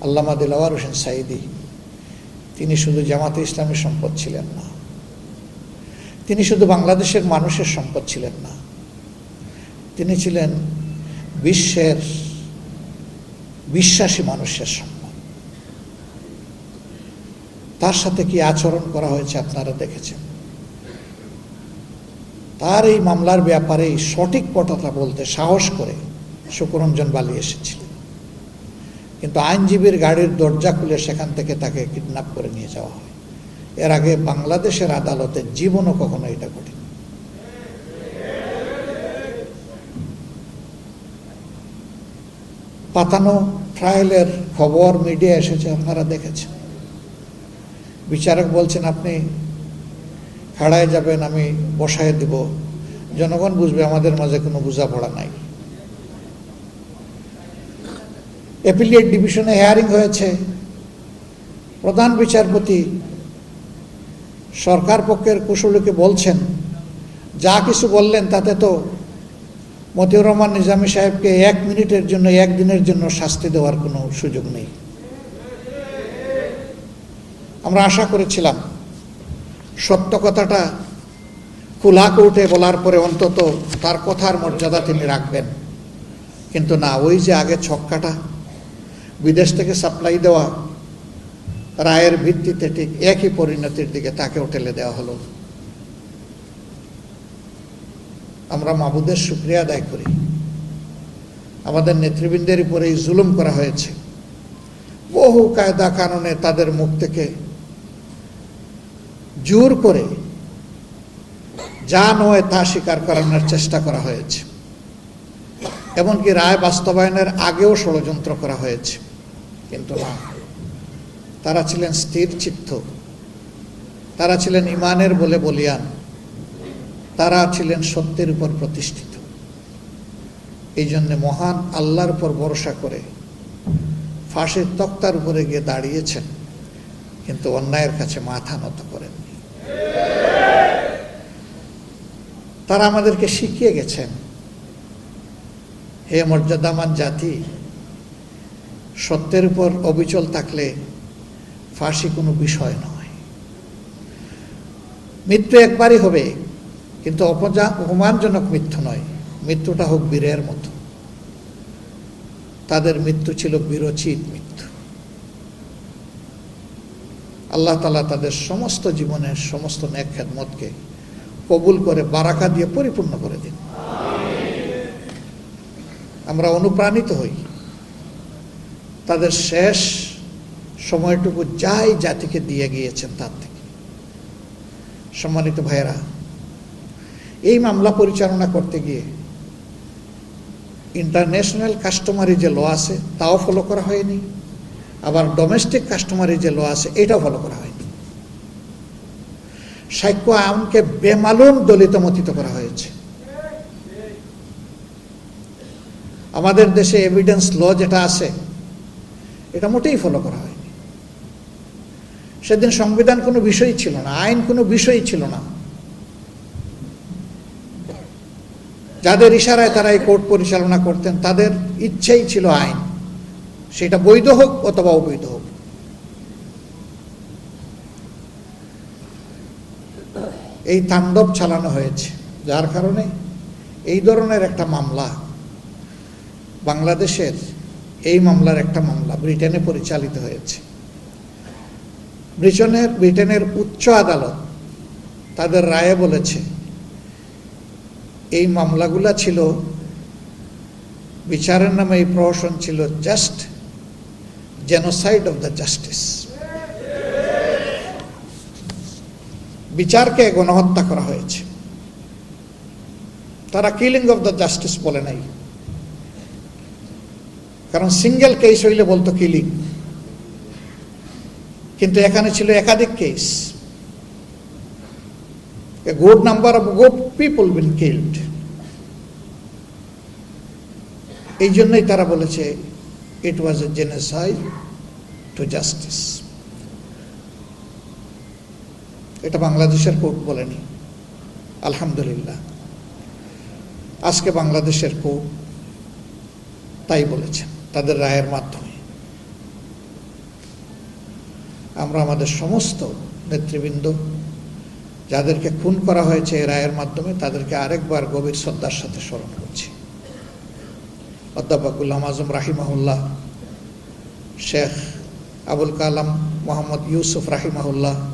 আল্লামা দিলওয়ার হোসেন সাঈদী তিনি শুধু জামাতে ইসলামের সম্পদ ছিলেন না, তিনি শুধু বাংলাদেশের মানুষের সম্পদ ছিলেন না, তিনি ছিলেন বিশ্বের বিশ্বাসী মানুষের সম্পদ। তার সাথে কি আচরণ করা হয়েছে আপনারা দেখেছেন। তার এই মামলার ব্যাপারে সঠিক কথাটা বলতে সাহস করে শুকরঞ্জন বালি এসেছিলেন, কিন্তু আইনজীবীর গাড়ির দরজা খুলে সেখান থেকে তাকে কিডন্যাপ করে নিয়ে যাওয়া হয়। এর আগে বাংলাদেশের আদালতে জীবনও কখনো এটা ঘটেনি। পাতানো ট্রায়ালের খবর মিডিয়া এসেছে, আপনারা দেখেছেন। বিচারক বলছেন আপনি খাড়ায় যাবেন, আমি বসায় দিব, জনগণ বুঝবে আমাদের মাঝে কোনো বোঝাপড়া নাই। অ্যাপিলিয়েট ডিভিশনে হিয়ারিং হয়েছে, প্রধান বিচারপতি সরকার পক্ষের কুশলীকে বলছেন যা কিছু বললেন তাতে তো মতিউর রহমান নিজামী সাহেবকে 1 মিনিটের জন্য 1 দিনের জন্য শাস্তি দেওয়ার কোনো সুযোগ নেই। আমরা আশা করেছিলাম সত্য কথাটা খোলা কোর্টে বলার পরে অন্তত তার কথার মর্যাদা তিনি রাখবেন, কিন্তু না, ওই যে আগে ছক্কাটা বিদেশ থেকে সাপ্লাই দেওয়া রায়ের ভিত্তিতে ঠিক একই পরিণতির দিকে তাকেও ঠেলে দেওয়া হলো। আমরা মাবুদের শুকরিয়া আদায় করি, আমাদের নেতৃবৃন্দের উপরে এই জুলুম করা হয়েছে। বহু কায়দা কানুনে তাদের মুখ থেকে জোর করে যা নয় তা স্বীকার করানোর চেষ্টা করা হয়েছে, এমনকি রায় বাস্তবায়নের আগেও ষড়যন্ত্র করা হয়েছে, কিন্তু না, তারা ছিলেন স্থির চিত্ত, তারা ছিলেন ইমানের বলে বলিয়ান, তারা ছিলেন সত্যের উপর প্রতিষ্ঠিত। এই জন্যে মহান আল্লাহর উপর ভরসা করে ফাঁসির তক্তার উপরে গিয়ে দাঁড়িয়েছেন, কিন্তু অন্যায়ের কাছে মাথা নত করেননি। তারা আমাদেরকে শিখিয়ে গেছেন, হে মর্যাদামান জাতি, সত্যের উপর অবিচল থাকলে ফাঁসি কোনো বিষয় নয়। মৃত্যু একবারই হবে, কিন্তু অপমানজনক মৃত্যু নয়, মৃত্যুটা হোক বীরের মতো। তাদের মৃত্যু ছিল বীরোচিত মৃত্যু। আল্লাহ তাআলা তাদের সমস্ত জীবনের সমস্ত নেক খেদমতকে কবুল করে বারাকা দিয়ে পরিপূর্ণ করে দিন। আমরা অনুপ্রাণিত হই তাদের শেষ সময়টুকু যাই জাতিকে দিয়ে গিয়েছেন তার থেকে। সম্মানিত ভাইয়েরা, এই মামলা পরিচালনা করতে গিয়ে ইন্টারন্যাশনাল কাস্টমারি যে ল আছে তাও ফলো করা হয়নি, আবার ডোমেস্টিক কাস্টমারি যে ল আছে এটাও ফলো করা হয়নি। সাক্ষ্য আইনকে বেমালুম দলিত মতিত করা হয়েছে। আমাদের দেশে এভিডেন্স ল যেটা আছে এটা মোটেই ফলো করা হয়নি। সেদিন সংবিধান কোনো বিষয় ছিল না, আইন কোনো বিষয় ছিল না। যাদের ইশারায় তারা এই কোর্ট পরিচালনা করতেন তাদের ইচ্ছেই ছিল আইন, সেটা বৈধ হোক অথবা অবৈধ হোক। এই তাণ্ডব চালানো হয়েছে, যার কারণে এই ধরনের একটা মামলা বাংলাদেশের, এই মামলার একটা মামলা ব্রিটেনে পরিচালিত হয়েছে। ব্রিটেনের উচ্চ আদালত তাদের রায়ে বলেছে এই মামলাগুলা ছিল, বিচারের নামে এই প্রহসন ছিল just genocide of the justice. বিচারকে গণহত্যা করা হয়েছে। তারা কিলিং অফ দ্য জাস্টিস বলে নাই, কারণ সিঙ্গেল কেস হইলে বলতো কিলিং, কিন্তু এখানে ছিল একাধিক case. A good number of good people been killed. এই জন্যই তারা বলেছে it was a genocide to justice. এটা বাংলাদেশের কোর্ট বলেনি, আলহামদুলিল্লাহ। আজকে বাংলাদেশের কোর্ট তাই বলেছেন তাদের রায়ের মাধ্যমে। আমরা আমাদের সমস্ত নেতৃবৃন্দ যাদেরকে খুন করা হয়েছে এই রায়ের মাধ্যমে তাদেরকে আরেকবার গভীর শ্রদ্ধার সাথে স্মরণ করছি। অধ্যাপক গুলাম আজম রাহিমাহুল্লাহ, শেখ আবুল কালাম মোহাম্মদ ইউসুফ রাহিমাহুল্লাহ,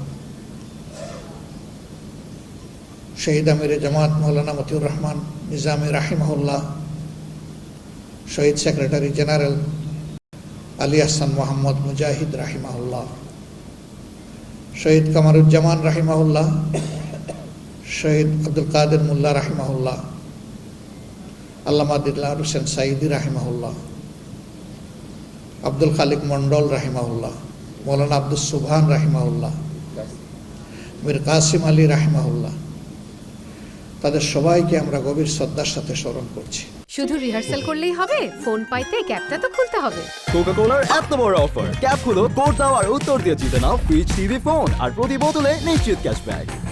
শহীদ আমির জামাত মৌলানা মতিউর রহমান নিজামী রাহিমাহুল্লাহ, শহীদ সেক্রেটারি জেনারেল আলী আহসান মোহাম্মদ মুজাহিদ রাহিমাহুল্লাহ, শহীদ কামারুজ্জামান রাহিমাহুল্লাহ, শহীদ আব্দুল কাদের মোল্লা রাহিমাহুল্লাহ, আল্লামা দিলদার হোসেন সাইদি রাহিমাহুল্লাহ, আব্দুল খালিক মন্ডল রাহিমাহুল্লাহ, মৌলানা আব্দুল সুবহান রাহিমাহুল্লাহ, মীর কাসিম আলী রাহিমাহুল্লাহ, তাদের সবাইকে আমরা গভীর শ্রদ্ধার সাথে স্মরণ করছি। শুধু রিহার্সাল করলেই হবে? ফোন পাইতে ক্যাপটা তো খুলতে হবে। কোকা-কোলার এত বড় অফার, ক্যাপ খুলো, কোড দাও আর উত্তর দিয়ে জিতে নাও ফ্রিজ টিভি ফোন আর প্রতি বোতলে নিশ্চিত ক্যাশব্যাক।